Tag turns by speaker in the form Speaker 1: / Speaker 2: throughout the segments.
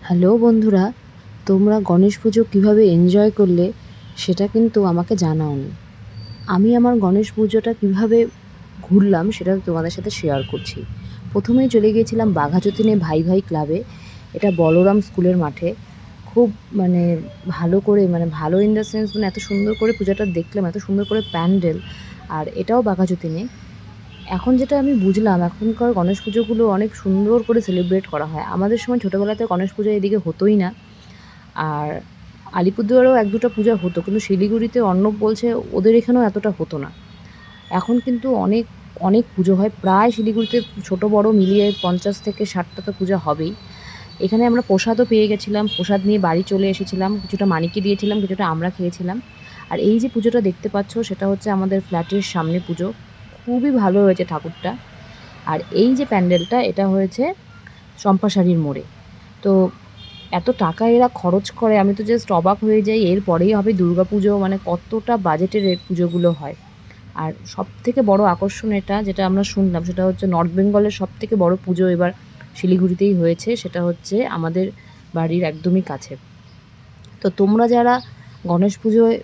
Speaker 1: Hello বন্ধুরা, তোমরা গণেশ পুজো কীভাবে এনজয় করলে সেটা কিন্তু আমাকে জানাওনি। আমি আমার গণেশ পুজোটা কীভাবে ঘুরলাম সেটা তোমাদের সাথে শেয়ার করছি। প্রথমেই চলে গিয়েছিলাম বাঘাযতীনে ভাই ভাই ক্লাবে। এটা বলরাম স্কুলের মাঠে। খুব মানে ভালো করে, মানে ভালো ইন দ্য সেন্স, মানে এত সুন্দর করে পূজাটা দেখলাম, এত সুন্দর করে প্যান্ডেল। আর এটাও বাঘাযতীনে। এখন যেটা আমি বুঝলাম, এখনকার গণেশ পুজোগুলো অনেক সুন্দর করে সেলিব্রেট করা হয়। আমাদের সময় ছোটোবেলাতে গণেশ পুজো এদিকে হতোই না। আর আলিপুরদুয়ারেও এক দুটো পূজা হতো, কিন্তু শিলিগুড়িতে অর্ণব বলছে ওদের এখানেও এতটা হতো না। এখন কিন্তু অনেক অনেক পুজো হয়, প্রায় শিলিগুড়িতে ছোট বড় মিলিয়ে 50 থেকে 60টা তো পূজা হবেই। এখানে আমরা প্রসাদও পেয়ে গেছিলাম, প্রসাদ নিয়ে বাড়ি চলে এসেছিলাম, কিছুটা মানিককে দিয়েছিলাম, কিছুটা আমরা খেয়েছিলাম। আর এই যে পুজোটা দেখতে পাচ্ছ সেটা হচ্ছে আমাদের ফ্ল্যাটের সামনে পুজো। খুবই ভালো হয়েছে ঠাকুরটা। আর এই যে প্যান্ডেলটা, এটা হয়েছে চম্পাশাড়ির মোড়ে। তো এত টাকা এরা খরচ করে, আমি তো জাস্ট অবাক হয়ে যাই। এরপরেই হবে দুর্গাপুজো, মানে কতটা বাজেটের এই পুজোগুলো হয়। আর সবথেকে বড় আকর্ষণ এটা যেটা আমরা শুনলাম, সেটা হচ্ছে নর্থ বেঙ্গলের সবথেকে বড় পুজো এবার শিলিগুড়িতেই হয়েছে। সেটা হচ্ছে আমাদের বাড়ির একদমই কাছে। তো তোমরা যারা গণেশ পুজোয়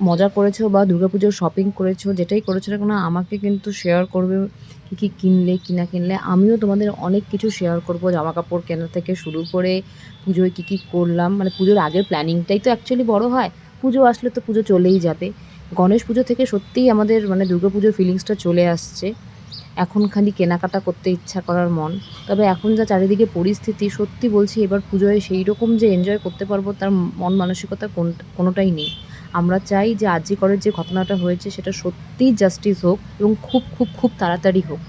Speaker 1: মজা করেছো বা দুর্গাপুজোর শপিং করেছো, যেটাই করেছো না কেন, আমাকে কিন্তু শেয়ার করবে কী কী কিনলে কী না কিনলে। আমিও তোমাদের অনেক কিছু শেয়ার করব, জামাকাপড় কেনা থেকে শুরু করে পুজোয় কী কী করলাম। মানে পুজোর আগের প্ল্যানিংটাই তো অ্যাকচুয়ালি বড় হয়। পুজো আসলে তো পুজো চলেই যাবে। গণেশ পুজো থেকে সত্যিই আমাদের মানে দুর্গাপুজোর ফিলিংসটা চলে আসছে। এখন খালি কেনাকাটা করতে ইচ্ছা করার মন। তবে এখন যা চারিদিকে পরিস্থিতি, সত্যি বলছি এবার পুজোয় সেই রকম যে এনজয় করতে পারবো তার মন মানসিকতা কোনোটাই নেই। আমরা চাই যে আরজি করের যে ঘটনাটা হয়েছে সেটা সত্যিই জাস্টিস হোক এবং খুব খুব খুব তাড়াতাড়ি হোক।